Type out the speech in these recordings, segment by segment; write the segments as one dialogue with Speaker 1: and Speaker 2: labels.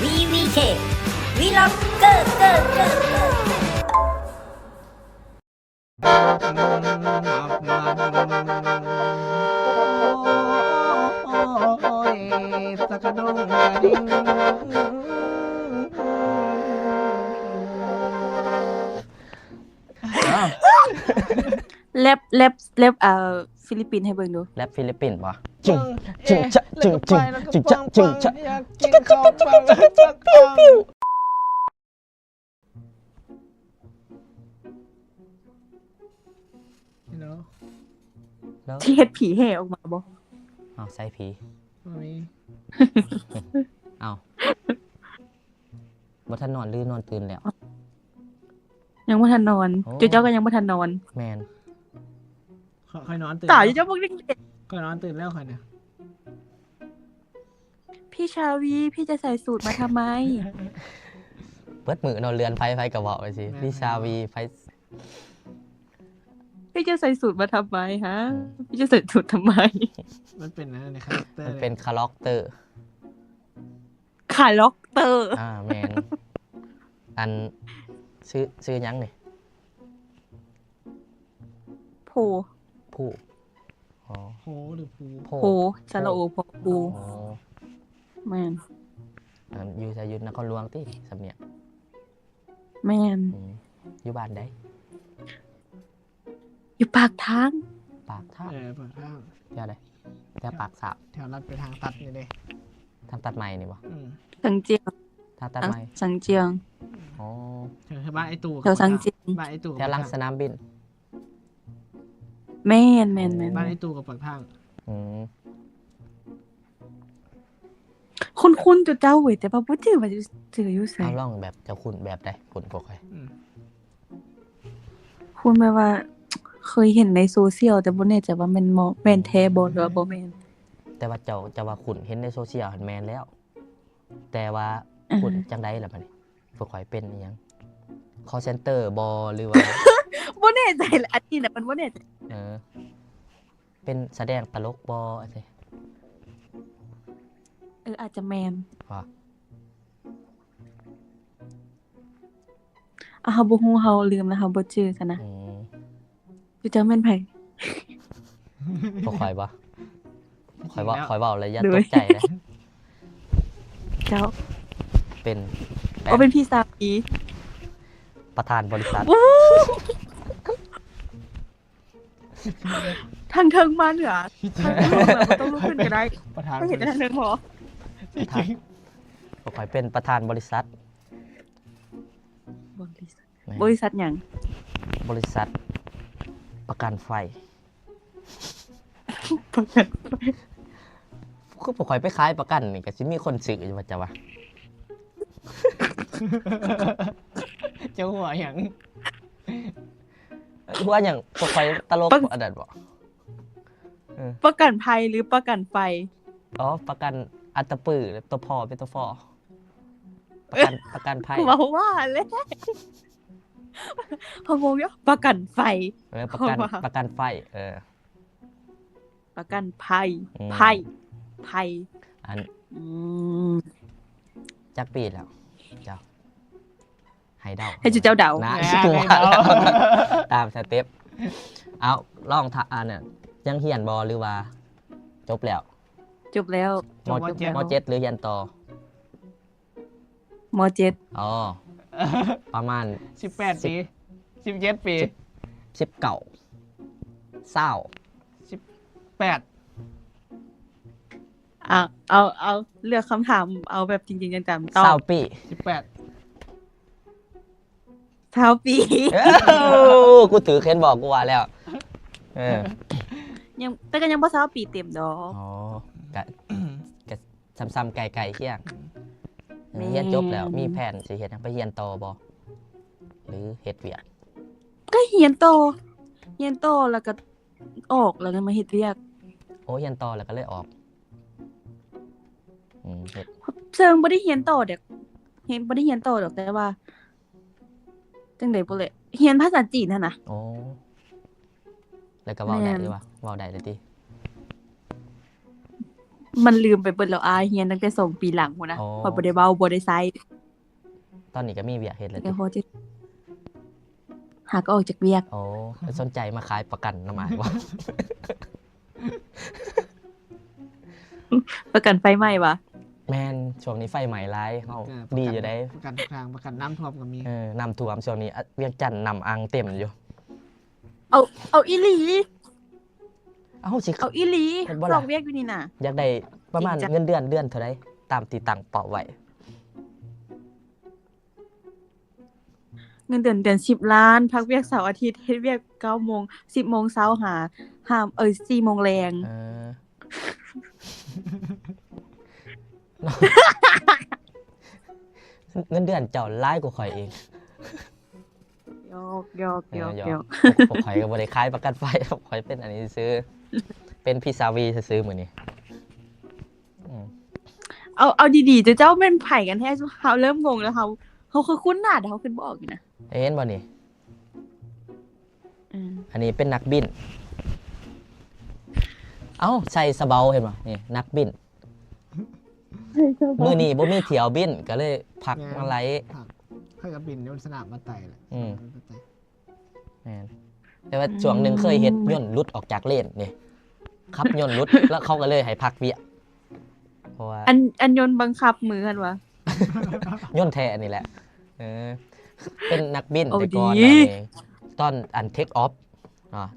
Speaker 1: VVK Vlog เกอร์
Speaker 2: สักกระดงกระดิ่ง
Speaker 3: แรปฟิลิปปินส์ให้เบิ่งดู
Speaker 4: แรปฟิลิปปินส์ป่ะจึงจึงจะจึงจึงจึงจะจึงจะ
Speaker 2: ปิ้วเนาะ
Speaker 4: แล้ว
Speaker 3: ที่เฮ็ดผีแห่ออกมาบ่
Speaker 4: เอาใส่ผี
Speaker 2: มี
Speaker 4: เอาบ่ทันนอนหรือนอนตื่นแล้ว
Speaker 3: ยังบ่ทันนอน
Speaker 4: โอ้
Speaker 3: เจ้าก็ยังบ่ทันนอน
Speaker 4: แมน
Speaker 2: ค่อยนอนตื่น
Speaker 3: ตายเจ้าพวกเด็ก
Speaker 2: ค่อยนอนตื่นแล้วค่อยเนี่ย
Speaker 3: ๆพี่ชาวีพี่จะใส่สูตรมาทำไม
Speaker 4: เปิดมือนอนเรือนไฟกับเบาไปสิพี่ชาวีไฟ
Speaker 3: พี่จะใส่สูตรมาทำไมฮะพี่จะใส่สูตรทำไม
Speaker 2: มันเป็นอะไรในคาแรคเตอร์
Speaker 4: มันเป็นคาแรคเตอร์
Speaker 3: คาล็อกเตอร์
Speaker 4: แมนอันชื่อยังนี่
Speaker 3: โพ
Speaker 4: ผู้อ๋อ
Speaker 2: โหหรือภู
Speaker 4: โพ
Speaker 3: โพสระโอโพปู
Speaker 4: อ๋อ
Speaker 3: แม่น
Speaker 4: อยู่ชายุทธนครหลวงติสำเนียง
Speaker 3: แม่น
Speaker 4: อยู่บ้านใด
Speaker 3: อยู่ปากทาง
Speaker 4: ปากท่า
Speaker 2: เปิดข้าง
Speaker 4: แถวใดแถวปากสาบ
Speaker 2: แถวรัดไปทางตัดนี่เลย
Speaker 4: ทางตัดไม้นี่บ่
Speaker 3: สังเจียง
Speaker 4: ทางตัดไม้
Speaker 3: สังเจียง
Speaker 4: อ๋อ
Speaker 2: แถวบ้านไอตู่
Speaker 3: แถวสังเจียง
Speaker 2: บ้านไอตู่
Speaker 4: แถวหลังสนามบิน
Speaker 3: แม่น
Speaker 2: บ้านไอตู่กับปากทาง
Speaker 4: อืม
Speaker 3: คุณเจ้าเว้ยแต่ว่าบ่จื้อว่าจื้ออยู่ไส
Speaker 4: เอาล่องแบบเจ้าคุณแบบใดคุณพวกใคร
Speaker 3: คุณแม่ว่า เคยเห็นในโซเชียลแต่บ่แน่ใจว่าแม่นแท้บ่หรือว่าบ่แม่น
Speaker 4: แต่ว่าเจ้าว่าคุณเห็นในโซเชียลหันแมนแล้ว แต่ว่าคุณจังไดล่ะบัดนี้พวกข่อยเป็นอิหยัง call center บอหรือว่า
Speaker 3: บ่แน่ใจละอันนี้น่ะมันบ่แน่ใจ
Speaker 4: เป็นแสดงตลกบออะไร
Speaker 3: อาจจะแม่น
Speaker 4: ว่า
Speaker 3: เฮาบ่ฮู้เฮาลืมแล้วเฮาบ่จื้อกันนะ
Speaker 4: อืม
Speaker 3: อยู่เจ้าแม่นไผ
Speaker 4: พวกข่อยบ่ข่อยเว้าเลยอย่า
Speaker 3: โด
Speaker 4: ต
Speaker 3: ย
Speaker 4: กใจเลย
Speaker 3: เจ้า
Speaker 4: เป็นแฟน
Speaker 3: เป็นพี่สามี
Speaker 4: ประธานบริษัท
Speaker 3: ทางเทิงมาเหนือทางเทิงมาบ่ต้องลุกขึ้นก็ได้
Speaker 2: ประธาน
Speaker 3: ไม่เห็นทางเทิงหรอ
Speaker 4: ประธานพวกข่อยเป็นประธานบริษัท แม่น
Speaker 3: บริษัทหยัง
Speaker 4: บริษัทประกันไฟคือพวกข่อยไปขายประกันนี่ก็สิมีคนซื้ออยู่ว่าจะว่า
Speaker 2: เจ้าหัวอย่าง
Speaker 4: ว่าอย่างพวกข่อยตลกอันนั้นบ่
Speaker 3: ประกันภัยหรือประกันไฟ
Speaker 4: อ๋อประกันอัตปือตัวพอเป็นตัวฟอประกันภัย
Speaker 3: ว่าเลยพงงอยู่ประกันไฟ
Speaker 4: ประกันไฟ
Speaker 3: ประกันภัย
Speaker 4: อืม
Speaker 3: ภัย
Speaker 4: อัน
Speaker 3: อืม
Speaker 4: จักปีแล้วเจ้าให้เดา
Speaker 3: ให้เจ้าเดา
Speaker 4: นะ
Speaker 2: แหม่
Speaker 4: ชัวร์
Speaker 2: ให้
Speaker 4: แล้ว
Speaker 2: เดา
Speaker 4: ตามสเต็ปเอาลองทอันเนี่ยยังเฮียนบอหรือว่า จบแล้ว
Speaker 3: จบแล้ว
Speaker 4: มมเจ็ดหรือเฮียนต่อ
Speaker 3: มเจ็ด
Speaker 4: อ๋อประมาณ
Speaker 2: 18 ปี 17 ปี
Speaker 4: 19เศร้า
Speaker 2: 8
Speaker 3: เอาเลือกคำถามเอาแบบจริงๆจังๆตอ
Speaker 4: เศร้า
Speaker 3: บ
Speaker 4: ปี
Speaker 2: 18
Speaker 3: เท้าปี
Speaker 4: กูถือเค้นบอกกูว่าแล้วเออ
Speaker 3: ยังแต่ก็ยังบ่เท้าปีเต็มดอก
Speaker 4: อ๋อกะซ้ำๆไก่เคี่ยง
Speaker 3: แม่
Speaker 4: เฮียนจบแล้วมีแผนสิเฮ็ดหยังไปเฮียนต่อบ่หรือเฮ็ดเวียก
Speaker 3: ก็เฮียนโตแล้วก็ออกแล้วก็มาเฮ็ดเวียก
Speaker 4: โอ้เฮียนต่อแล้วก็เลยออกเฮ็ด
Speaker 3: เชิงบ่ได้เฮียนโตเด็กบ่ได้เฮียนโตดอกแต่ว่าจังได๋บ่เลยเฮียนภาษาจีนหั่นน่ะ
Speaker 4: โอ้แล้วก็เว้าได้
Speaker 3: แม่น
Speaker 4: หรือว่าเว้าได้เลยติ
Speaker 3: มันลืมไปเบิดแล้วเฮียนตั้งแต่2 ปีหลังพุ่นนะพอยบ่ได้เว้าบ่ได้ใช้
Speaker 4: ตอนนี้ก็มีเวียกเฮ็ดแล้ว
Speaker 3: แต่
Speaker 4: ติ
Speaker 3: พอจะหากออกจากเวียก
Speaker 4: โอ้สนใจมาขายประกันนำอ้ายบ่
Speaker 3: ประกันไฟไหม้วะ
Speaker 4: แม่นช่วงนี้ไฟไหม้หลายเฮาดีอยู่ได้
Speaker 2: ประกันทุกทางประกันน้ำท่วมก็มี
Speaker 4: น้ำท่วมช่วงนี้เวียงจันทน์น้ำอังเต็มอยู่
Speaker 3: เอาอีหลี
Speaker 4: เอ้าสิ
Speaker 3: เอาอีหลี
Speaker 4: เห็นบ่ล่ะ
Speaker 3: ลองเวียกอยู่นี่น่ะ
Speaker 4: อยากได้ประมาณ
Speaker 3: จริงจัง
Speaker 4: เงินเดือนเท่าใดตามที่ตั้งเป้าไว้
Speaker 3: เงินเดือน10 ล้าน พักเวียกเสาร์อาทิตย์เฮ็ดเวียก9 โมง 10 โมงเช้าหา4 โมงแรง
Speaker 4: เออ เงินเดือนเจ้าหลายกว่าข่อยเอง
Speaker 3: ยอกยอกยอกยอก
Speaker 4: พวกข่อยก็บ่ได้ขายประกันไฟ ข่อยเป็นอันนี้ซื้อ เป็นพี่สาวีซื้อมื้อนี้อืม
Speaker 3: เอาดีๆเจ้าแม่นไผกันแท้เฮาเริ่มงงแล้วเขาคือคุ้นหน้าแต่เขาขึ้นบ่ออกอยู่นะ
Speaker 4: เห็นบ่นี่
Speaker 3: อืม
Speaker 4: อันนี้เป็นนักบิน เอ้าใส่สะเบาเห็นบ่นี่นักบิน มื้อนี้บ่มีเที่ยวบินก็เลยพักมาไลฟ์
Speaker 2: ผักเพื่อกับบินยนต์สนามมาไต่แหละ
Speaker 4: อืม
Speaker 2: มาไต่
Speaker 4: แม่นแต่ว่าช่วงหนึงเคยเฮ็ดย่นต์หลุดออกจากเลนนี่ขับย่นต์หลุด แล้วเขาก็เลยให้พักเวียกเพราะว่า
Speaker 3: อันยนต์บังคับมือกันวะ
Speaker 4: ย่นต์แท้นี่แหละเออเป็นนักบิน
Speaker 3: เอา
Speaker 4: แต่ก่อน
Speaker 3: ดี
Speaker 4: นั่นเองตอนอันเทคออฟ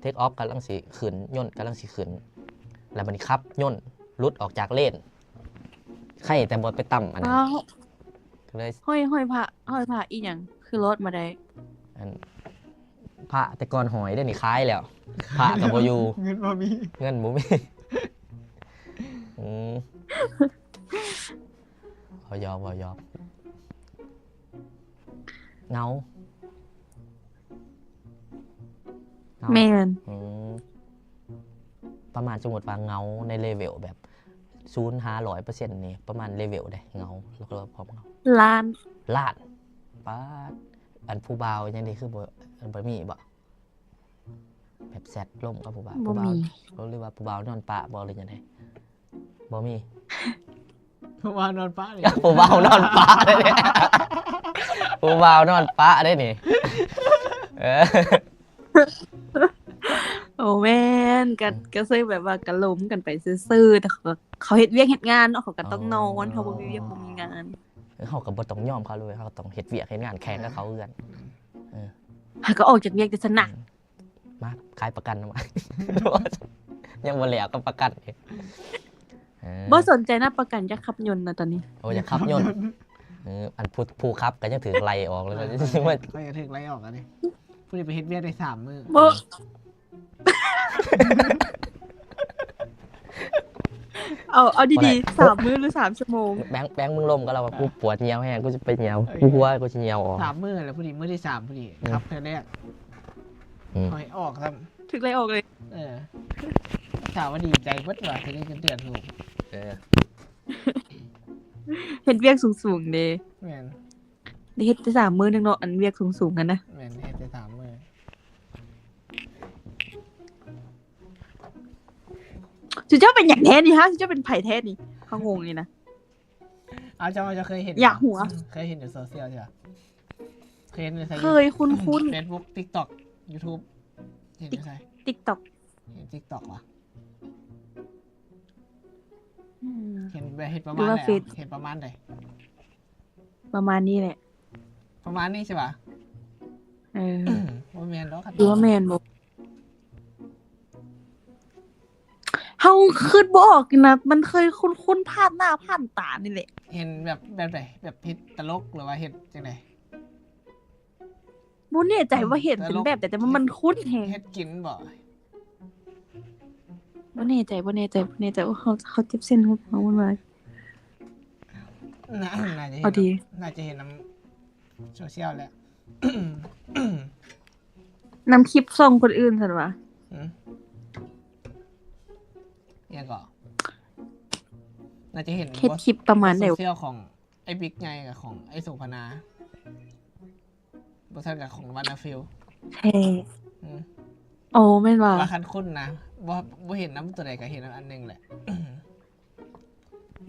Speaker 4: เทคออฟกำลังสิขึ้นย่นต์กำลังสิขึ้นแล้วมันขับย่นต์หลุดออกจากเลนใครแต่บ่ไปต่ำอันนั้น
Speaker 3: อ้าว
Speaker 4: ก็เลย
Speaker 3: ห้อยพระอีหยังคือรถมาได้
Speaker 4: อันพระแต่ก่อนหอยได้นี่คล้ายแล้วพระกับโบอยู
Speaker 2: เงินมามี
Speaker 4: เงินบุมีอืมพอยอเงาเงา
Speaker 3: แมน
Speaker 4: อืมประมาณสมมติว่าเงาในเลเวลแบบ0-100%นี่ประมาณเลเวลได้เงาแล้วก็พร้อมเงา
Speaker 3: ล้าน
Speaker 4: ลาดป้าดอันผู้บ่าวยังดีคือบ่อันบ่มีบ่แบบแซดล่มกับผู้บ่าว
Speaker 3: บ่
Speaker 4: ผู้บ่าว
Speaker 3: มี
Speaker 4: หรือว่าผู้บ่าวนอนปะบ่หรือยังไงบ่มี
Speaker 2: เพราะว่านอนป้าเลย
Speaker 4: ผู้บ่าวนอนปะได้เนี่ยผู้บ่าวนอนปะได้นี่เออ
Speaker 3: โอ้แม่นก็เคยแบบว่าก็ล้มกันไปซื่อๆแต่เขาเฮ็ดเวียกเฮ็ดงานเนาะเขาก็ต้องนอนเขาบ่มีเวียกบ่มีงาน
Speaker 4: เขาก็บ่ต้องยอมเขาเลยเขาก็ต้องเฮ็ดเวียกเฮ็ดงานแข่งกับเขาเอื้อน
Speaker 3: หาก็ออกจากเวียกแต่สนะ
Speaker 4: มาขายประกันมา ยังบ่แล้วก็ประกันอีกเออ
Speaker 3: บ่สนใจนะประกันจะขับยนต์นะตอนนี้
Speaker 4: โอ้ยอย่าขับยนต์อันผู้ขับก็ยังถือไล่ออกแล้วก็ ว่า
Speaker 2: ก็จะถึงไล่ออกอันนี้ผู้นี้ไปเฮ็ดเวียดได้3 มื้อ
Speaker 3: บ่เอาดีๆ3 มื้อหรือ3 ชั่วโมง
Speaker 4: แบงค์มึงลมก็เราว่ากูปวดเหี่ยวแห้งกูจะไปเหี่ยวกูหัวกูจะเหี่ยวออก
Speaker 2: 3 มื้อแล้วผู้นี้มื้อที่3ผู้นี้ครับเธอแรก
Speaker 4: อืม
Speaker 2: หอยออกครับ
Speaker 3: ถึกไล่ออกเลย
Speaker 2: ถามว่าดีใจเบิดว่าจะได้เงินเดือนถูก
Speaker 4: เออ
Speaker 3: เฮ็ดเวียกสูงๆเด้
Speaker 2: แม่น
Speaker 3: ได้เฮ็ดแต่3 มื้อนึงเนาะอันเวียกสูงๆกันนะ
Speaker 2: แม่นเฮ็ดได้3 มื้อ
Speaker 3: สิเจ้าเป็นหยังแท้นี่ฮะสิเจ้าเป็นไผแท้นี่เขางงนี่นะ
Speaker 2: เอาเจ้าเคยเห็น
Speaker 3: อยากหัว
Speaker 2: เคยเห็นในโซเชียลใช่ปะเคยเห็นใน
Speaker 3: เคยคุ้น
Speaker 2: เฟซบุ๊กทิกตอกยูทูบเห็นในใช่
Speaker 3: ๆ TikTok
Speaker 2: เห็นทิกตอกวะ
Speaker 3: อืม
Speaker 2: เห็นแบบเห็นประ
Speaker 3: ดู
Speaker 2: มาณ
Speaker 3: ว่า
Speaker 2: ไหน
Speaker 3: เฟซ
Speaker 2: เห็นประมาณไหน
Speaker 3: ประมาณนี้แหละ
Speaker 2: ประมาณนี้ใช่ปะ
Speaker 3: เออ
Speaker 2: ว่าแมนแล้วครับ
Speaker 3: ดูว่าแม่นบ่เฮาคิดบ่ออกนะมันเคยคุ้นๆภาพหน้าผ่านตานี่แหละ
Speaker 2: เห็นแบบไหนแบบเห็ดตลกหรือว่าเห็ดจังไหน
Speaker 3: บ่แน่ใจว่าเห็นเป็นแบบแต่ว่ามันคุ้นแฮง
Speaker 2: เห็ดกินบ่
Speaker 3: บ่แน่ใจว่าเขาเจ็บเส้นของมันมา
Speaker 2: น่าจะเห็น
Speaker 3: เอาดี
Speaker 2: น่าจะเห็นน้ำโซเชียลแหละ
Speaker 3: นำคลิปส่งคนอื่นซั่นวะ
Speaker 2: อืมยังก็น่าจะเห็น
Speaker 3: เฮ็ดคลิปประมาณใด
Speaker 2: โซเชียลของไอ้บิ๊กไงกับของไอ้สุพนาบริษัทกับของวานาฟิล
Speaker 3: แท้
Speaker 2: อืม
Speaker 3: โอ้แม่นว่า
Speaker 2: ว่าคันคุ้นนะบ่เห็นน้ำตัวใดก็เห็นน้ำอันหนึงแหละ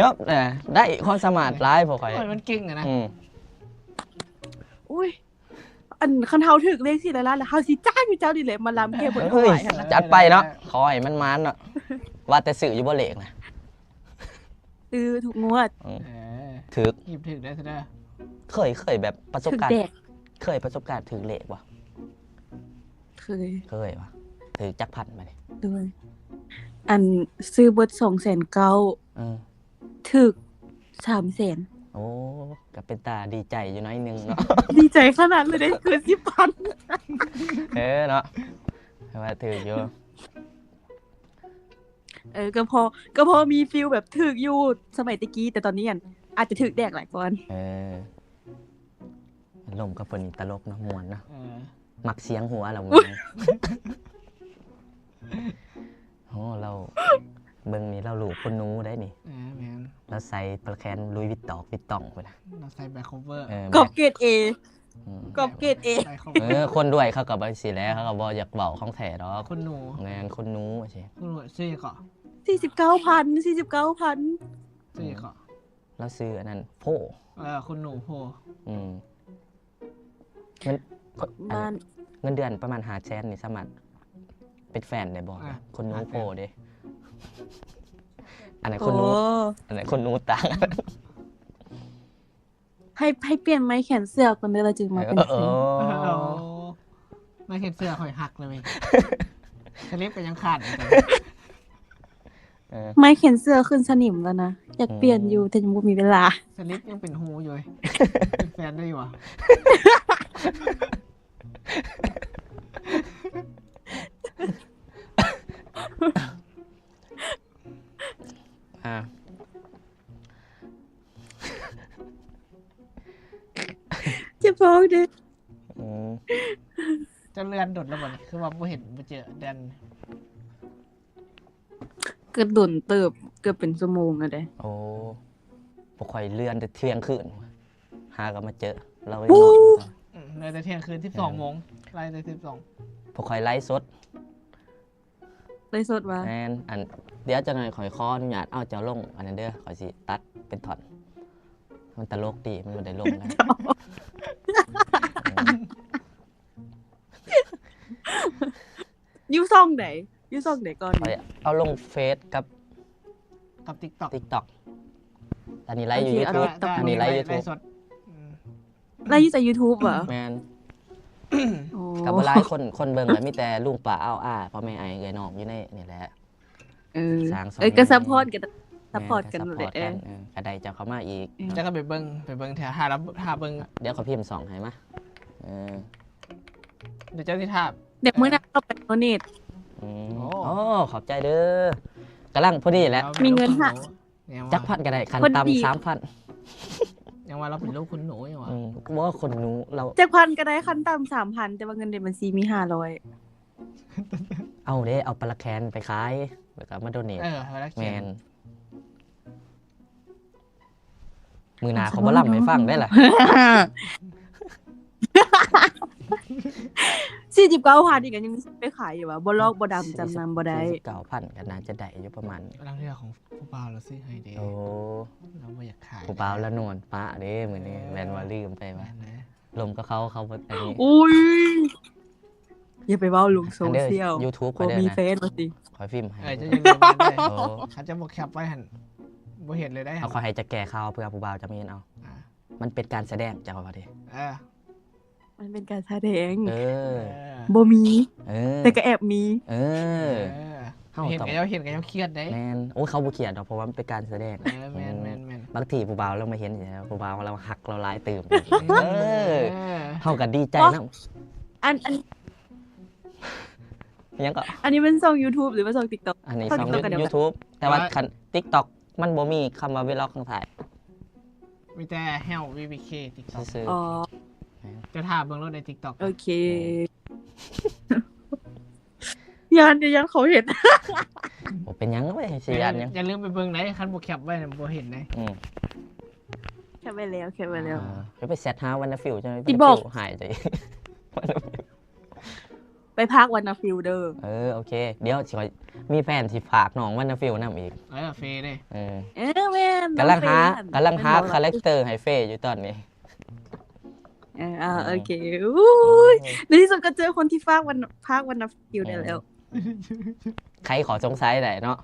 Speaker 4: จบนะได้ความสามารถหลายพวกข่อย
Speaker 2: โอ้ยมันเก่งอะนะ
Speaker 3: อุ้ยอันคันเฮาถึกเลข4ล้านแล้วเฮาสิจ้างอยู่เจ้าดิแหละมาลำแก้บนถ
Speaker 4: เฮ้ยว
Speaker 3: ายหั่นน่ะ
Speaker 4: จัดไปเนาะขอให้มันมานเนาะว่าแต่สื่ออยู่บ่เหล็กนะ
Speaker 3: ถูกงวด
Speaker 2: เออ
Speaker 4: ถึก
Speaker 2: หยิบถึงได้ซะเด้อ
Speaker 4: เคยแบบประสบ
Speaker 3: ถึก
Speaker 4: การณ์
Speaker 3: แดก
Speaker 4: เคยประสบการณ์ถือเลขบ่
Speaker 3: เคย
Speaker 4: เคยบ่ถือจักพันมาดิ
Speaker 3: ด้วยอันซื้อเบิด200,009
Speaker 4: เออ
Speaker 3: ถึก300,000
Speaker 4: โอ้ก็เป็นตาดีใจอยู่น้อยหนึงเนาะ
Speaker 3: ดีใจขนาดเลยได้เกิน10,000
Speaker 4: เนาะว่าถืออยู่
Speaker 3: ก็พอมีฟีลแบบถึกอยู่สมัยตะกี้แต่ตอนนี้อาจจะถึกแดกหลายก่อน
Speaker 4: เออลมกับฝนนี่ตลกเนาะม่วนเนาะ
Speaker 2: อ
Speaker 4: มักเสียงหัวเราโอ้เราเบิ่งนี่เราลูกคนหนูได้นี่
Speaker 2: แม่น
Speaker 4: เราใส่ปลาแคนลุยวิตตองไปนะ
Speaker 2: เราใส่แบ็คโคเวอร์
Speaker 3: กอบเกรด A
Speaker 4: อืม
Speaker 3: กอบเกรด A
Speaker 2: ใส่เข้า
Speaker 4: คนด้วยเขากับบสิแล้วเขาก็บ่อยากเบาของแท้ดอก
Speaker 2: คุณหนู
Speaker 4: งานคนหนูใช่
Speaker 2: คุณหนูซื้อเกาะ
Speaker 3: 49,000
Speaker 2: ซื้อเกาะ
Speaker 4: แล้วซื้ออันนั้นโพ
Speaker 2: คุณหนูโพ
Speaker 4: อืมเงินอั
Speaker 3: บ้าน
Speaker 4: เงินเดือนประมาณ500,000นี่สามารถเป็นแฟนได้บ่คนหนูโพเด้อันไหนคนหนู
Speaker 3: โอ้
Speaker 4: อันไหนคนหนูต่าง
Speaker 3: ให้เปลี่ยนไม้แขนเสื้อก่อนเด้อเราจึงมาเป็นแฟน
Speaker 2: ไม่เห็นเสื้อข่อยหักเลยสลิปก็ยังขาดอีก
Speaker 3: ไม้แขนเสื้อขึ้นสนิมแล้วนะอยากเปลี่ยนอยู่แต่ยังบ่มีเวลา
Speaker 2: สลิปยังเป็นหูอยู่เป็นแฟนได้อยู่อ่ะ
Speaker 4: อ่า
Speaker 3: จะบอกเด้อ
Speaker 4: อืม
Speaker 2: จะเลื่อนดดแล้วบ่นี่คือว่าบ่เห็นบ่เจอแดน
Speaker 3: เกิดโดนเติบเกือบเป็นชั่วโมงอะเด้
Speaker 4: โอ้บ่ค่อยเลื่อนแต่เที่ยงคืนหาก็มาเจอ เรายังนอนอยู่ตอน
Speaker 2: เลยแต่เที่ยงคืน12 โมงไล่แต่12
Speaker 4: บ่ค่อยไลฟ์สด
Speaker 3: เลยสดว่า
Speaker 4: แม่นอันเดี๋ยวจะหน่อยขอยขออนุญาตเอาเจ้าลงอันนั้นเด้อขอยสิตัดเป็นท่อนมันตลกดีมันบ่ได้ลงนะ
Speaker 3: ยูซ่องไหนยูซ่องไหนก่อน
Speaker 4: ขอยเอาลงเฟซกับ
Speaker 2: กับ TikTok
Speaker 4: TikTok อันนี้ไลฟ์อยู่ YouTube อันนี้ไลฟ์ YouTube
Speaker 2: สด
Speaker 3: ไล่ยูจาก YouTube เหรอ
Speaker 4: แม่น
Speaker 3: โอ้
Speaker 4: กับบ่หลายคนเบิ่งแล้วมีแต่ลุงป้าอ้าวอ้าพ่อแม่ไอ้เอ้ยน้องอยู่ในนี่แหละ
Speaker 3: เออ
Speaker 4: สร้างสอง
Speaker 3: ก็ซัพพอร์ตกันซัพพอร์ตกัน
Speaker 4: ซัพ
Speaker 3: หมด
Speaker 4: พ
Speaker 3: เล
Speaker 4: อย ร์ต
Speaker 3: เอ
Speaker 4: กั
Speaker 3: อน
Speaker 4: กระไดเจ้าเข้ามาอีก
Speaker 2: จะก็ไปเบิ่งแถวหาแล้วหาเบิ่ง
Speaker 4: เดี๋ยวเขาพิมพ์2ให้มาเออ
Speaker 2: เดี๋ยวเจ้าที่ทาบ
Speaker 3: เด็กมื้อนั้นเข้าไปโดเนท
Speaker 4: อืม
Speaker 2: โอ้
Speaker 4: โอ้ขอบใจเด้อกำลังพอดีแหล้ว
Speaker 3: มีเงินหา
Speaker 4: จักพันก็ได้คัน
Speaker 3: พอดี
Speaker 4: ต่ำ3,000
Speaker 2: ยังว่าเราเป็นลูกคุณหนูอยู่อ่ะ
Speaker 4: ว่าคนหนูเรา
Speaker 3: 7,000ก็ได้ขั้นต่ำ3,000แต่ว่าเงินในบัญชีมี500
Speaker 4: เอาเด้เอาปลาแคนไปขายแล้วก็มาโดเนท
Speaker 2: เวลา
Speaker 4: แม
Speaker 2: เขียน
Speaker 4: นมือหนาเขาบ่ล่ำให้ฟังได้ล่ะ
Speaker 3: 49,000อีกอันยังไปขายอยู่วะบ่ลอกบ่ดำจำนำบ่ได้
Speaker 4: 49,000ก็น่าจะได้อยู่ประมาณ
Speaker 2: ร่างเรือของผู้บ่าวเราซื้อให้เด้
Speaker 4: โอ้
Speaker 2: เราไม่อยากขาย
Speaker 4: ผู้บ่าวละนวลป้าเด้มื้อนี้แม่นว่าลืมไปว่า
Speaker 2: แม่นนะ
Speaker 4: ลมกับเขาบ่อันนี้
Speaker 3: อุ้ยอย่าไปเว้าลงโซ
Speaker 4: อันเด้อ
Speaker 3: เชียล
Speaker 4: YouTube ข
Speaker 3: บ่
Speaker 4: อยเด้อ
Speaker 3: มี
Speaker 4: นะ
Speaker 3: เฟซมาสิ
Speaker 4: ขอยฟิล์มให้
Speaker 2: จะยังลืมมันได้
Speaker 4: โอ้
Speaker 2: เขาจะบอกแคปไว้หันบ่เห็นเลยได้หั
Speaker 4: เอา
Speaker 2: น
Speaker 4: ขอให้จะแก้ข่าวเพื่อผู้บ่าวจะมีเอา
Speaker 2: อ่า
Speaker 4: มันเป็นการแสดงจากว่าดิ
Speaker 2: เออ
Speaker 3: มันเป็นการแสดง
Speaker 4: เออ
Speaker 3: บ่มี
Speaker 4: เออ
Speaker 3: แต่ก็แอบมี
Speaker 4: เอ
Speaker 2: เอ
Speaker 4: อ
Speaker 2: อเห็นกันยังเครียดได้
Speaker 4: แมนโอ้ยเขาบ่เขียนดอกเพราะว่ามันเป็นการแสดง
Speaker 2: แมน
Speaker 4: บางทีผู้บ่าวเรามาเห็นอย่างนี้ผู้บ่าวเราหักเราหลายตื่มเออเท่ากันดีใจนะ
Speaker 3: อัน
Speaker 4: ยังก็
Speaker 3: อันนี้เป็นช่อง YouTube หรือว่าช่อง TikTok
Speaker 4: อันนี้
Speaker 3: เข้า
Speaker 4: ช่อง
Speaker 3: TikTok กันเดี๋ยว
Speaker 4: YouTube แต่ว่าคัน TikTok มันบ่มีคำว่าเวล็อกข้างถ่าย
Speaker 2: มีแต่แฮว VBK TikTok
Speaker 4: ซื่อ
Speaker 3: อ๋อ
Speaker 2: จะถามเบิ่งรถใน TikTok
Speaker 3: โอเค ยันเขาเห็น
Speaker 4: ๆบ่เป็นหยังเว้ยสิยันหยัง
Speaker 2: อย่าลืมไปเบิ่งไหนคันบ่แคปไว้บ่เห็นไหน
Speaker 4: อืม
Speaker 3: แค่ไปแล้วแค่ไปแล้ว
Speaker 4: จะไปแซดหาวันนะฟิวใช่ไหม
Speaker 3: ที่บอก
Speaker 4: หายใจ
Speaker 3: ไปพักวันนาฟิลเดอร์
Speaker 4: เออโอเค เดี๋ยวสิขอมีแฟนสิฝากน้องวันนะฟิวนำอีก
Speaker 2: เฟเด้
Speaker 4: เออ
Speaker 3: แม่น
Speaker 4: กำลังหาคาแรคเตอร์ให้เฟยอยู่ตอนนี้
Speaker 3: โอเคอุ้ยในที่สุดก็เจอคนที่พักวันนาฟิลได้แล้ว
Speaker 4: ใครขอสงสัยได้เนาะ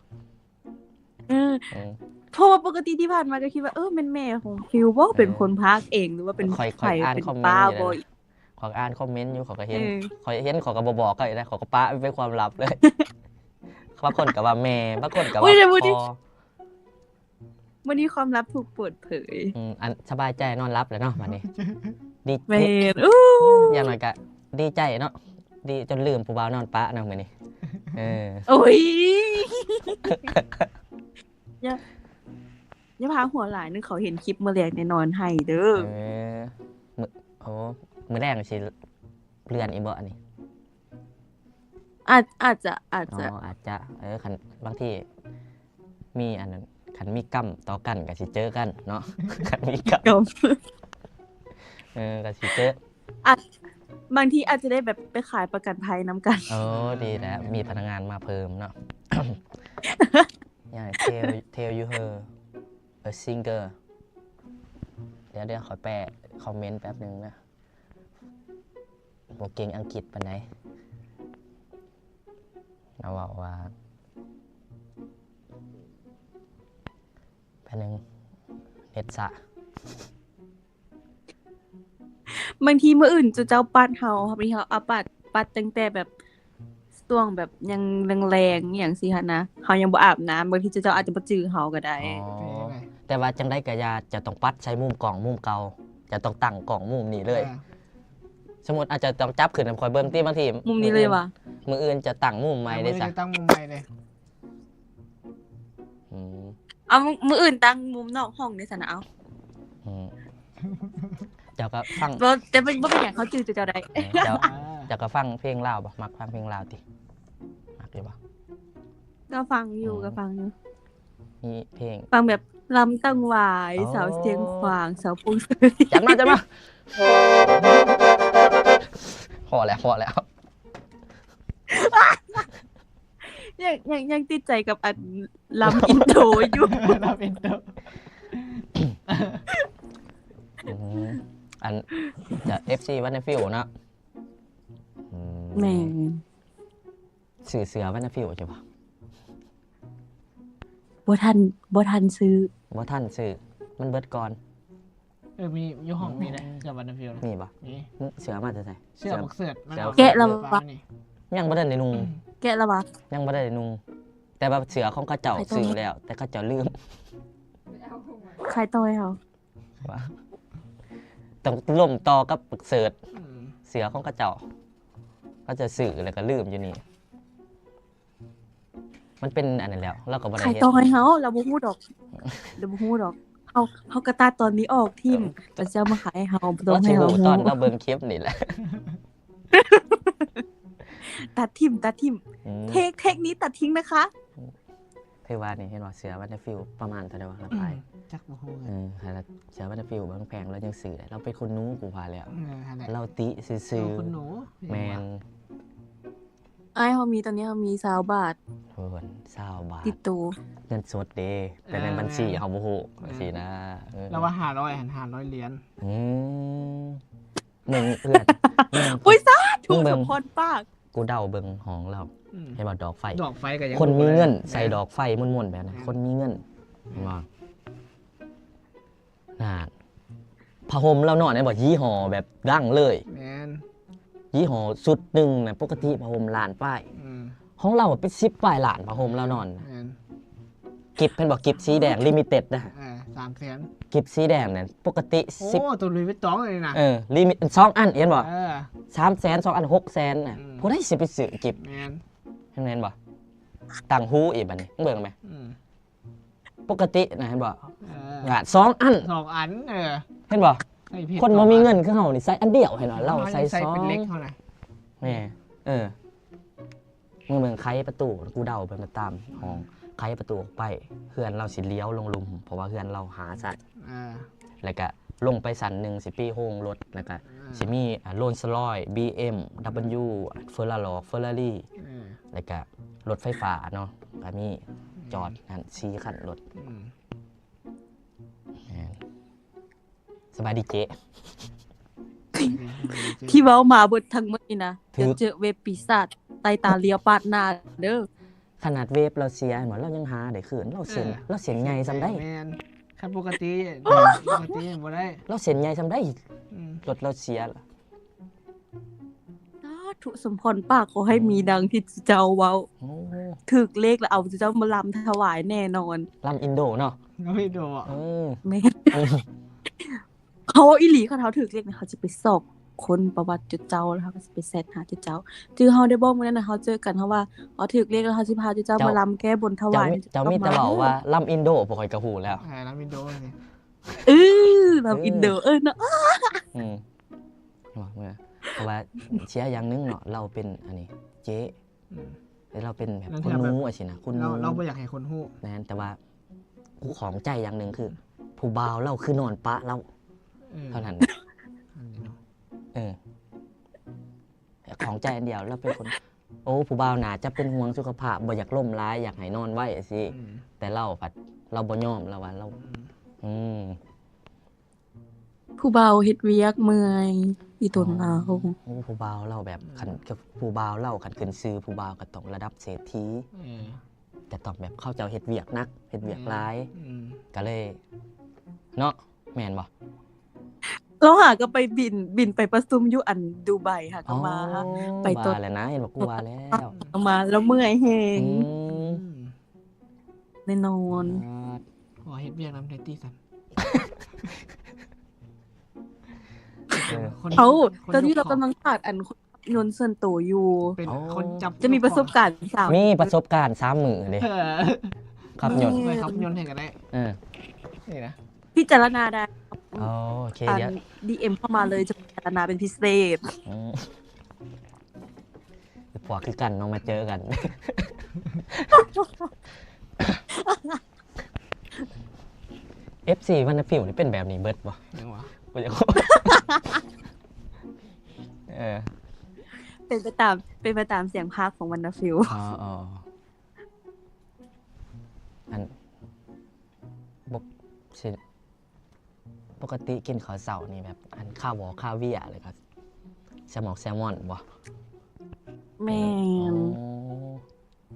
Speaker 3: เออ
Speaker 4: เออ
Speaker 3: เพราะว่าปกติที่ผ่านมาก็คิดว่าเป็นแม่ของฟิวบ่เป็นคนพากย์เองหรือว่าเป็น
Speaker 4: คอย
Speaker 3: ไผ
Speaker 4: อ่าน
Speaker 3: เป็น
Speaker 4: คอมเมน
Speaker 3: ป้า
Speaker 4: ต์อยู่
Speaker 3: บ่
Speaker 4: เลยขอยอ่านคอมเมนต์อยู่ขอยก็เห็น
Speaker 3: เออ
Speaker 4: ขอยเห็นขอยก็บ่บอกก็ได้ขอยก็ปะเป็นความลับเลย บางคนก็ว่าแม่บางคนก็ว่า
Speaker 3: อุ๊ยเดี๋ยวดิ
Speaker 4: พ่อ
Speaker 3: วันนี้ความลับถูกเปิดเผย
Speaker 4: อันสบายใจนอนรับเลยเนาะวันนี้ ดี
Speaker 3: แม่นอู้
Speaker 4: อย่างน้อยก็ดีใจเนาะดีจนลืมผู้บ่าวนอนปะเนาะมื้อนี้เออ
Speaker 3: โอ้ย อย่าพาหัวหลายนึงเขาเห็นคลิปมื้อแรกแน่นอนให้เด้อ
Speaker 4: เออมื้อแรกสิเลื่อนอีกบ่อันนี้
Speaker 3: อาจจะ
Speaker 4: อาจจะคันบางทีมีอันนั้นคันมีกรรมต่อกันก็สิเจอกันเนาะ คันมีกรรม
Speaker 3: ก็
Speaker 4: ก็สิเจอ
Speaker 3: บางทีอาจจะได้แบบไปขายประกันภัยน้ำกัน
Speaker 4: โอ้ดีแล้วมีพนักงานมาเพิ่มเนาะ อย่าง tell you her a singer เดี๋ยวขอแปะคอมเมนต์แป๊บหนึงนะบอกเก่งอังกฤษปานใดเราบอกว่าแป๊บหนึงเน็ตสะ
Speaker 3: บางทีมื้ออื่นจะเจ้าปัดเฮาบางทีเฮาเอาปัดตั้งแต่แบบช่วงแบบยังแรงๆอหย่างซี่หั่นนะเฮายังบ่อาบน้ำบางทีเจ้าอาจจะบ่จื้อเฮาก็ได้
Speaker 4: อ๋อ
Speaker 2: เป็นยังไง
Speaker 4: แต่ว่าจังได้กะยาจะต้องปัดใช้มุมกล่องมุมเก่าจะต้องตั้งกล่องมุมนี้เลย สมมติอาจจะต้องจับขึ้นคอยเบิ้งที่บางที
Speaker 3: มุมนี้เลยว่ะ
Speaker 4: มืออื่นจะตั้งมุมใหม่ได้
Speaker 2: จ้ะ
Speaker 4: จ้ะ
Speaker 2: ตั้งมุมใหม่เลย
Speaker 4: อืม
Speaker 3: เอามื้ออื่นตั้งมุมนอกห้องได้ซั่นนะเอา
Speaker 4: อืมเจ้าก็ฟัง
Speaker 3: บ่แต่บ่เป็นหยังเขาจื้อเจ้าได้
Speaker 4: เจ้า
Speaker 2: อ่า
Speaker 4: เจ้าก็ฟังเพลงลาวบ่มักฟังเพลงลาวติมักอยู่บ่
Speaker 3: ก็ฟังอยู่ก็ฟังอยู่
Speaker 4: มีเพลง
Speaker 3: ฟังแบบลำตั้งหวาย
Speaker 4: อ๋อ
Speaker 3: สาวเสียงขวางสาวปุ้ง
Speaker 4: จัดมาพอแล้ว
Speaker 3: ยังติดใจกับอันลำอินโทรอยู่
Speaker 2: เราเป็นตัว
Speaker 4: อืมอันจะ FC วันนฟิวเนาะอืม
Speaker 3: แม่ง
Speaker 4: สื่อเสือวันนฟิวใช่ปะ
Speaker 3: บ่ทันซื้อ
Speaker 4: ว่าท่านสื่อมันเบิดก่อน
Speaker 2: มีอยู่ห้องมีนะกับวันนฟิว
Speaker 4: มีปะ
Speaker 2: มี
Speaker 4: เสือมาจะใส่
Speaker 2: เสื้อบักเสือมัน
Speaker 3: แกะแล้ว
Speaker 2: ปะนี่
Speaker 4: ยังบ่ได้ในนุง
Speaker 3: แกะและวะ
Speaker 4: ยังบ่ได้ในนุงแต่ว่าเสือของเขาเจ้า
Speaker 3: ใครต้อง
Speaker 4: สื่อแล้ว แต่เขาเจ้าลืม
Speaker 3: ใครต่อยเฮา
Speaker 4: ว่าต้องล่มต่อกับเสิร์ช
Speaker 2: อืม
Speaker 4: เสือของเขาเจ้าก็จะสื่อแล้วก็ลืมอยู่นี่ มันเป็นอันนั้นแล้วเราก็บ่ได้
Speaker 3: ใคร
Speaker 4: เฮ็ด
Speaker 3: ต่อยเฮาเราบ่ฮู้ดอกเฮากระตัดตอนนี้ออกทิ่มแล้วจะเอามาขายให้เฮาบ่ต้อ
Speaker 4: ว่าง สิ
Speaker 3: ให้เฮา
Speaker 4: ฮู้
Speaker 3: ฮู้
Speaker 4: ตอนเราเบิ่งคลิปนี่แหละ
Speaker 3: ตัดทิ่ม
Speaker 4: อืม
Speaker 3: เทคนี้ตัดทิ้งนะคะ
Speaker 4: ถือว่านี่เห็นว่าเสือวันฟิวประมาณเท่าไหร่วะละไป
Speaker 2: จักบ่ฮู้
Speaker 4: แล้วเสือวันฟิวบางแพงเรายังสื่อได้เราเป็นคนนู้กูพาแล้ว
Speaker 2: นั่นแหละ
Speaker 4: เราติซื่อ
Speaker 2: คุณหนู
Speaker 4: ๆแมน
Speaker 3: อ้ายเฮามีตอนนี้เฮามี20 บาท
Speaker 4: เพิ่น20 บาท
Speaker 3: ติดตัว
Speaker 4: เงินสดเด้แต่ในบัญชีเขาบ่ฮู้สินะเออ
Speaker 2: เราว่า500เหรียญ
Speaker 4: อืมมึงเอื้อนมึง
Speaker 3: อุ้ยซาถู
Speaker 4: มึ
Speaker 3: ก
Speaker 4: งเบิ่
Speaker 3: ส
Speaker 4: ง
Speaker 3: มพรปาก
Speaker 4: กูเดาเบิ่งห้องเรา
Speaker 2: อืม
Speaker 4: เห็นบ่ดอกไฟ
Speaker 2: ดอกไฟก็ยัง
Speaker 4: คนมีเงิน
Speaker 2: รู้เลย
Speaker 4: ใส่ดอกไฟม่วนๆแบบนั้นคนมีเงินเห็นบ่น่าผ้าห่มเราเนาะเนี่ยบ่ยี่ห้อแบบดังเลย
Speaker 2: แมน
Speaker 4: ยี่ห้อสุดหนึงน่ะปกติผ้าห่มล้านป้าย
Speaker 2: อืม
Speaker 4: ของเราเป็น10ป้ายล้านผ้าห่มเรานอน
Speaker 2: แมน
Speaker 4: กิบเพิ่นบอกกิบสีแดงลิมิเต็ดนะ
Speaker 2: 300,000
Speaker 4: กิบสีแดงเนี่ยปกติ
Speaker 2: โอ้ตัวลุยวิตตองเลยนะ
Speaker 4: ลิมิต2อันเห็นบ่
Speaker 2: เออ
Speaker 4: 300,000 2อัน600,000น่ะ
Speaker 2: อืม
Speaker 4: ผู้ใดสิไปซื้อกิบ
Speaker 2: แมน
Speaker 4: เห็นบ่ต่างหูอีกบัดนี้มึงเบิ่งไหม
Speaker 2: อืม
Speaker 4: ปกตินะเห็นบ่
Speaker 2: เออง
Speaker 4: าน2อัน
Speaker 2: 2 อัน
Speaker 4: เห็นบ่
Speaker 2: ไอ้ผิด
Speaker 4: คนบ่มีเงินคือเฮานี่ใส่อันเดียวเห็นบ่เราใส่
Speaker 2: ใส่เป็นเล็ก
Speaker 4: 2
Speaker 2: เท่าไหร่
Speaker 4: แม่มึงเบิ่งไขประตูกูเดาไปมาตามห้องไขประตูออกไปเฮือนเราสิเลี้ยวลงหลุมเพราะว่าเฮือนเราหาสัตว์
Speaker 2: เออ
Speaker 4: แล้วก็ลงไปสันหนึ่งสิปีโฮงรถแล้วก็สิมีโรลส์รอยซ์ BM W เฟอร์ราเฟอร์รารี่
Speaker 2: เออ
Speaker 4: แล้วก็รถไฟฟ้าเนาะก็มีจอดนั่น4คันรถ
Speaker 2: อืม
Speaker 4: แม่นสบายดีเจ๊
Speaker 3: ที่เว้ามาเบิดทั้งหมดนี่นะ
Speaker 4: ถือ
Speaker 3: จะเจอเว็บปีศาจไตตาเลียวปาดหน้าเด้อ
Speaker 4: ขนาดเวฟเราเสียเหมือนเรายังหาได้คืนเราเสียนเราเสียนใหญ่ซำได้
Speaker 2: แมนคันปกติปกติยังบ่ได้
Speaker 4: เราเสียนใหญ่ซำได้
Speaker 2: อืม
Speaker 4: รถเราเสียล่ะ
Speaker 3: สาธุสมพรปากขอให้มีดังที่เจ้าเว้า
Speaker 4: โอ้
Speaker 3: ถึกเลขแล้วเอาเจ้ามาลำถวายแน่นอน
Speaker 4: ลำอินโดเนาะ
Speaker 2: ก็ไม่ดูอ่ะ
Speaker 4: เออ
Speaker 3: แม่นเขาว่าอีหลีเขาเท้าถึกเลขเนี่ยเขาจะไปสอบคนประวัติจุดเจ้าแล้วเขาก็จะไปแซดหาจุดเจ้าจือเฮาได้บอกมื้อนั้นน่ะเขาเจอกันเขาว่าอ๋อถึกเลขแล้วเขาสิพาจุดเจ้ามาลำแก้บนถวาย
Speaker 4: เจ้ามีแต่บอกว่าลำอินโดบ่ค่อยกระหูแล้ว
Speaker 2: แล้ววินโดว์นี่
Speaker 3: เออลำอินเดอร์เนาะ
Speaker 4: อืมบอกเมื่อเพราะว่าเชียร์อย่างหนึงเนาะเราเป็นอันนี้ เจ๊
Speaker 2: อืม
Speaker 4: แล้วเราเป็นแบบ
Speaker 2: นั่น
Speaker 4: คุณ
Speaker 2: คือแบบ
Speaker 4: นู้อะสินะคุณ
Speaker 2: เรา
Speaker 4: นู้
Speaker 2: เราไม่อยากให้คนฮู้
Speaker 4: นั่นแต่ว่ากูของใจอย่างหนึ่งคือ ผู้บ่าวเราคือนอนปะเรา เท่านั้น
Speaker 2: อันนี้เนาะ
Speaker 4: เออของใจอันเดียวเราเป็นคน โอ้ผู้บ่าวหนาจะเป็นห่วงสุขภาพบ่อยากล่มร้ายอยากให้นอนไว้สิ
Speaker 2: อืม
Speaker 4: แต่เราผัดเราบ่ยอมเราว่าเรา อืม
Speaker 3: ผู้เบาเฮ็ดเวียกเมื่อยอีตนเอา
Speaker 4: โอ้ผู้บ่าวเราแบบขันกับผู้บ่าวเราขันขึ้นซื้อผู้บ่าวก็ต้องระดับเศรษฐี
Speaker 2: เออ
Speaker 4: แต่ต้องแบบเข้าเจ้าเฮ็ดเวียกนักเฮ็ดเวียกร้าย
Speaker 2: อืม
Speaker 4: ก็เลย เนาะแม่นบ่
Speaker 3: เราหาก็ไปบินไปประชุมอยู่อันดูไบค่ะก็มา
Speaker 4: อ๋อ
Speaker 3: ไปต้น
Speaker 4: ว่าแล้วนะเห็นบอกกูว่าแล้ว
Speaker 3: เอามาแล้วเมื่อยแฮง
Speaker 4: อืม
Speaker 2: อืม
Speaker 3: แน่นอน
Speaker 2: ขอเฮ็ดเวียกน้ำเทตี้สัน
Speaker 4: เออ
Speaker 2: คน
Speaker 3: เอา
Speaker 2: คน
Speaker 3: ตอนนี้
Speaker 2: ย
Speaker 3: เรา
Speaker 2: ข
Speaker 3: กำลังขาดอันยนต์ส่วนตัวอยู่
Speaker 2: เป็น
Speaker 4: อ๋อ
Speaker 2: คนจับ
Speaker 3: จะมีประสบการณ์สาว
Speaker 4: มีประสบการณ์3มื้อเด้
Speaker 2: เออ
Speaker 4: ขับยนต์
Speaker 2: เคยขับยนต์ให้กันได้
Speaker 4: เออ
Speaker 2: นี่นะ
Speaker 3: พิจารณาได้
Speaker 4: โอเค
Speaker 3: อัน
Speaker 4: เดี๋ยว
Speaker 3: DM เข้ามาเลยจะพิจารณาเป็นพิเศษ
Speaker 4: อืมพวกคือกันเน้องมาเจอกัน FC วันนฟิวนี่เป็นแบบนี้เบิดบ่
Speaker 2: ยังวะ
Speaker 4: กูจะ เออ
Speaker 3: เป็นไปตามเสียงภาคของวันนาฟิล
Speaker 4: อ๋ออ๋ออันบกสิปกติกินข้าวเสาร์นี่แบบ อันข้าวบอข้าวเวียเลยครับแซลมอนบ่
Speaker 3: แม่น
Speaker 4: อ๋อ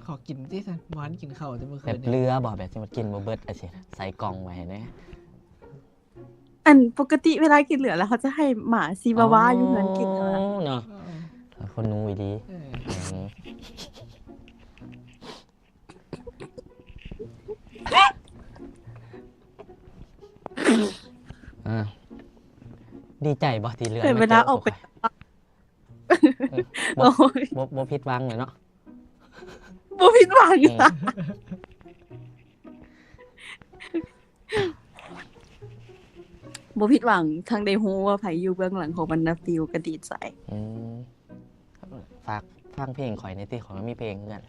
Speaker 2: ขอกินที่สันหวานกินข้าวแต่เมื่อคื
Speaker 4: แบ
Speaker 2: น
Speaker 4: บ
Speaker 2: เนี่ย
Speaker 4: เรือบ่แบบที่มันกินบ่เบิดอะสิใส่กล่องไว้นะ
Speaker 3: อันปกติเวลากินเหลือแล้วเขาจะให้หมาซีบาวาอยู่เงินกินเหรอ
Speaker 4: เนาะ
Speaker 2: เออ
Speaker 4: คนนู้นดี
Speaker 2: เออ
Speaker 4: อืมอ่าดีใจบ่ที่เรือ
Speaker 3: เป็นเวลาออกไป
Speaker 4: บ่
Speaker 3: โอ้ย
Speaker 4: บ่ผิดหวังเลยเนาะ
Speaker 3: บ่ผิดหวัง
Speaker 4: อืม
Speaker 3: อะบ่ผิดหวังทางได้ฮู้ว่าไผอยู่เบื้องหลังของวันนาฟิลก็ดีใจ
Speaker 4: อืมฝากฟังเพลงข่อยในที่ของมีเพลงกัน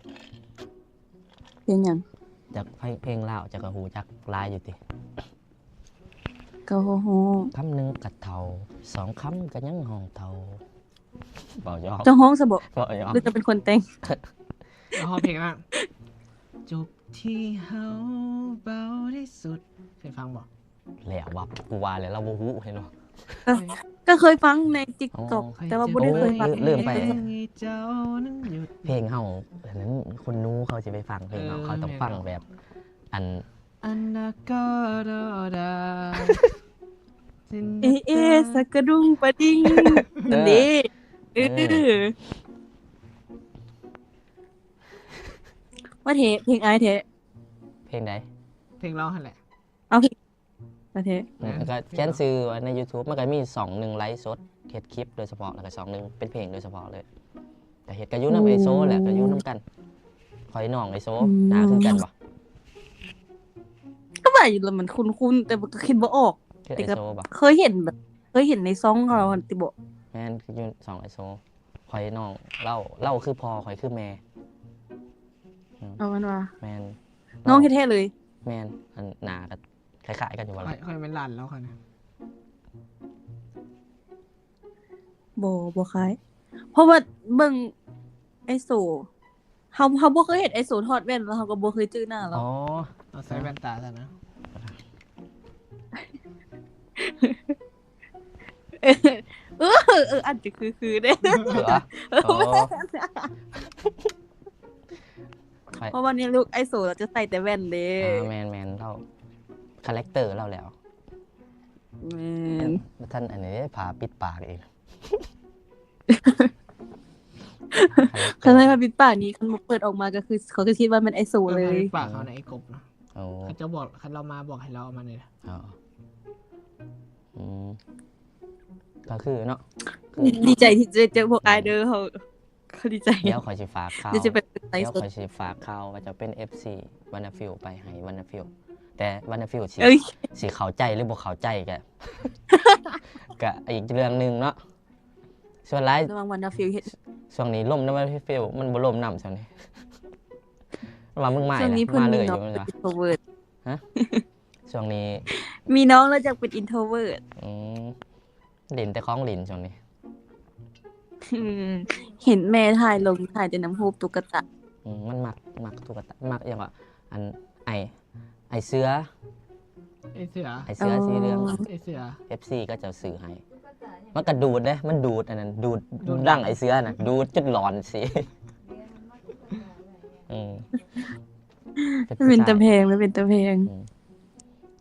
Speaker 3: เป็นหยัง
Speaker 4: จากเพลงลาวจากกระหูจักลายอยู่ติ
Speaker 3: ก็ฮู้
Speaker 4: คำหนึ่งกัดเทาสองคำก็ยังห้องเทาเบายอก
Speaker 3: เจ้าฮ้องซะบ่
Speaker 4: เบายอก
Speaker 3: หรือจะเป็นคนแต่ง
Speaker 2: แล้วห้องเพลงนะจบที่เฮาเบาที่สุดเคยฟังบอก
Speaker 4: แหละวับกูว่าแล้วเราบ่ฮู้เห็นบ่
Speaker 3: ก็เคยฟังใน TikTok
Speaker 4: อ๋อ
Speaker 3: แต่ว่าบ่ได้เคยฟัง
Speaker 4: ลืมไป
Speaker 2: เจ้านั้นหยุด
Speaker 4: เพลงเฮาอันนั้นคนนู้เขาจะไปฟังเพลงเฮาเขาต้องฟังแบบ อัน
Speaker 2: อันนากาโดดา
Speaker 3: เอสักกระดุงปะดิงนั่นเด้เออว่าเทเพลงอายเท
Speaker 4: เพลงใด
Speaker 2: เพลงร้องหันแหละ
Speaker 3: เอาเพลงมาเท
Speaker 4: แล้วก็แค้นซื้อไว้ใน YouTube มันก็มี2หนึ่งไลฟ์สดเฮ็ดคลิปโดยเฉพาะแล้วก็2หนึ่งเป็นเพลงโดยเฉพาะเลย แต่เฮ็ดก็อยู่นำไอโซแหละก็อยู่นำกันคอยน้องไอโซหน้าคือกันบ่
Speaker 3: ก็ว่าอยู่แล้วมันคุ้นๆแต่ก็คิดบ่ออก
Speaker 4: คือไอ
Speaker 3: แต่ก็
Speaker 4: โซบ่
Speaker 3: เคยเห็นแบบเคยเห็นในซองเราหันติบ่
Speaker 4: แม่นคืออยู่2ไอโซคอยน้องเล่าคือพ่อคอยคือแม่
Speaker 3: เอามันว่า
Speaker 4: แม่น
Speaker 3: น้องแท้ๆเลย
Speaker 4: แม่นอันหน้าก็คล้ายๆกันอยู่บ่
Speaker 2: ค่อ
Speaker 4: ล่ะ
Speaker 2: ยค่อยเป็นหลานแล้วค่ะนะ
Speaker 3: บ่คล้ายเพราะว่าเบิ่งไอโซเฮาบ่เคยเห็นไอโซถอดแว่นแล้วเฮาก็บ่เคยเจอหน้าเรา
Speaker 4: อ๋อ
Speaker 2: เราใส่แว่นตาซะนะ
Speaker 3: อันจะคือเด้
Speaker 4: เหรออ๋อคอย
Speaker 3: เพราะวันนี้ลูกไอโซเราจะใส่แต่แว่นเด้
Speaker 4: แมนเราคาแรคเตอร์เราแล้ว
Speaker 3: แม่น
Speaker 4: ท่านอันนี้ผ่าปิดปากเอง
Speaker 3: คันว่าปิดปากนี้คันบ่เปิดออกมาก็คือเขาก็คิดว่ามันไอโซเลย
Speaker 2: ปากเขาในไอ้กบนะ
Speaker 4: โอ้
Speaker 2: เขาจะบอกเขาเรามาบอกให้เราเอามาเลยนะ
Speaker 4: อ๋อก็คือเนาะ
Speaker 3: ดีใจที่เจอพวกไอเดอร์เขาดีใจ
Speaker 4: เดี๋ยวขอยสิฝากข่าว
Speaker 3: เดี๋ยวจะไปไล
Speaker 4: เดี๋ย
Speaker 3: ฟ์
Speaker 4: ว
Speaker 3: สด
Speaker 4: ขอยสิฝากข่าวว่าจะเป็น FC วานาฟิลไปให้วานาฟิลแต่วานาฟิลสิ
Speaker 3: เอ้ย
Speaker 4: สิเข้าใจหรือบ่เข้าใจกะ กะอีกเรื่องหนึงเนาะส่วนหลาย
Speaker 3: ระวังวันดาฟิลเฮ็ด
Speaker 4: ช่วงนี้ล่มนะวานาฟิลมันบ่ล่มน้ำช่วงนี้ ว่ามึงมา
Speaker 3: ช่วงนี้
Speaker 4: ล่ะ
Speaker 3: เพิ่น
Speaker 4: มาเล
Speaker 3: มี
Speaker 4: ยอ
Speaker 3: น้อง
Speaker 4: ยู่
Speaker 3: เป็น
Speaker 4: จ้ะ
Speaker 3: อินโทรเวิร์ต
Speaker 4: ช่วงนี้
Speaker 3: มีน้องแล้วจากเป็นอินโทรเวิร์ต
Speaker 4: หลินแต่ของหลินช่วงนี้
Speaker 3: เห็นแม่ถ่ายลงถ่ายแต่น้ำฮูบตุ๊กตา
Speaker 4: มันมักตุ๊กตามักอย่างว่าอันไอเสือ
Speaker 2: ไอ้เสือ
Speaker 4: ไอเสือสีเหลือง
Speaker 2: ไอ้เสือ
Speaker 4: FC ก็จะซื้อให้มันก็ดูดเด้มันดูดอันนั้นดูดดั้งไอเสือน่ะดูดจนหลอนสิอืม
Speaker 3: ไม่เป็นตะเพงไม่เป็นตะเพง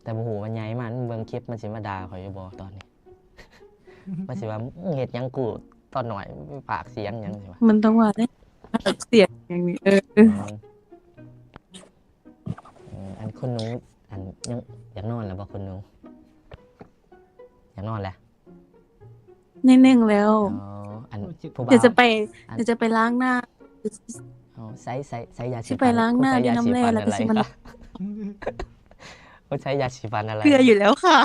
Speaker 4: แต่บ่ฮู้ว่าใหญ่มันเบิ่งคลิปมันสิมาด่าข่อยอยู่บ่ตอนนี้ มันสิว่ามึงเฮ็ดหยังกูตอนหน่อยปากเสียงหยังสิวะ
Speaker 3: มันต้องว่าได้เสียงอย่างนี้
Speaker 4: อันคุณหนูอันยังอยากนอนแล้วบ่คุณหนูอยากนอนแล้ว
Speaker 3: แน่งๆแล้ว
Speaker 4: อ๋ออันผู้บ่าว
Speaker 3: เดี๋ยวจะไปล้างหน้า
Speaker 4: อ๋อใช้ยาสี
Speaker 3: จะไปล้างหน้าด้วยน้ำแร่แล้วก็สิมัน
Speaker 4: เขาใช้ยาสีฟันอะไร
Speaker 3: เกลืออยู่แล้วค่ะ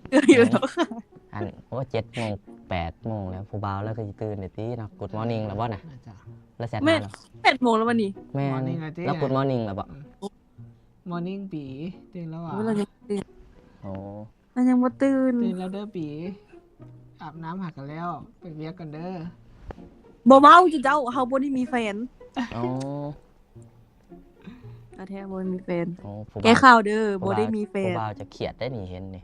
Speaker 3: เกลืออยู่แล้วค่ะ
Speaker 4: อันโอ้7 โมง 8 โมงแล้วผู้บ่าวแล้วก็สิตื่นเดี๋ยวตีเนาะกูดมอร์นิ่งแล้วบ่น่ะ
Speaker 2: น่าจะ
Speaker 4: แล้วแซด
Speaker 3: แม่
Speaker 4: มาแล้ว
Speaker 3: 8 โมงแล้ววันนี้
Speaker 4: แม่
Speaker 2: Morning อะเจ๊
Speaker 4: แล้วกูดมอร์นิ่งแล้วบ่
Speaker 2: มอร์นิ่งปีตื่นแล้วอ่ะ
Speaker 3: เรายังตื่น
Speaker 4: โอ้
Speaker 3: เรายังบ่ตื่น
Speaker 2: ตื่นแล้วเด้อปีอาบน้ำหักกันแล้วไปเวียกกันเด้อ
Speaker 3: บ่เมาจุเจ้าเฮาบ่ได้มีแฟน
Speaker 4: โอ้
Speaker 3: อาแท้บ่ได้มีแฟน
Speaker 4: โอ้ผู้
Speaker 3: แก
Speaker 4: บ่าว
Speaker 3: ข่าวเด้อบ่ได้มีแฟ
Speaker 4: ผู้
Speaker 3: น
Speaker 4: บ่าวจะเขียดได้นี่เห็นนี่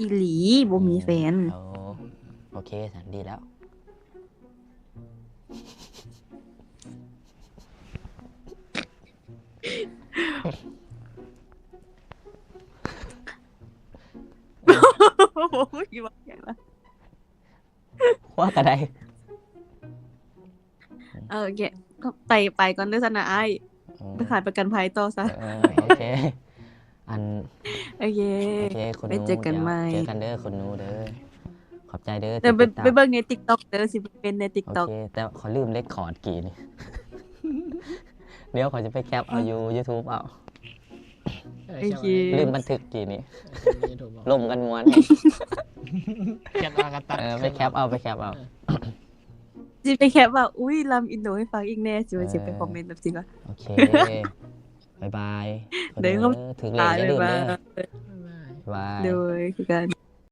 Speaker 3: อีหลีบ่มีแฟน
Speaker 4: โอ้โอเคสันดีแล้ว
Speaker 3: โอ้ยว่าไงล่ะ
Speaker 4: ว่ากระได
Speaker 3: โอเคก็ไปก่อนเด้อซะนะอ้ายไปขายประกันภัยต่อซะ
Speaker 4: โอเคอัน
Speaker 3: โอเค
Speaker 4: โอเคคุณ
Speaker 3: ไป
Speaker 4: หนู
Speaker 3: เจอกันใหม่
Speaker 4: เจอกันเด้อคุณหนูเด้อขอบใจเด้อ
Speaker 3: เดี๋ยวไป
Speaker 4: ที่ติดตาม
Speaker 3: เบิ่งใน TikTok เด้อสิเป็นใน
Speaker 4: โอ
Speaker 3: TikTok
Speaker 4: เคแต่ขอลืมเลคคอร์ดกี่นี่ เดี๋ยวขอจะไปแคปเอาอยู่ YouTube เอา
Speaker 3: โอเค
Speaker 4: ลืมบันทึกกี่นี่
Speaker 2: จะถูกบอก
Speaker 4: ลมกันม้วน
Speaker 2: แคปเอากันตัด
Speaker 4: ไปแคปเอาไปแคปเอา
Speaker 3: สิไปแคปว่าอุ้ยลำอินโดให้ฟังอีกแน่สิว่าสิไปคอมเมนต์แบบสิว่า
Speaker 4: โอเคบายบาย
Speaker 3: เดี๋ยวเขา
Speaker 4: ถึงเลยอย่าลืม
Speaker 3: บ๊าย
Speaker 4: เด้
Speaker 3: บา
Speaker 4: อย บาย
Speaker 3: โดยคือกัน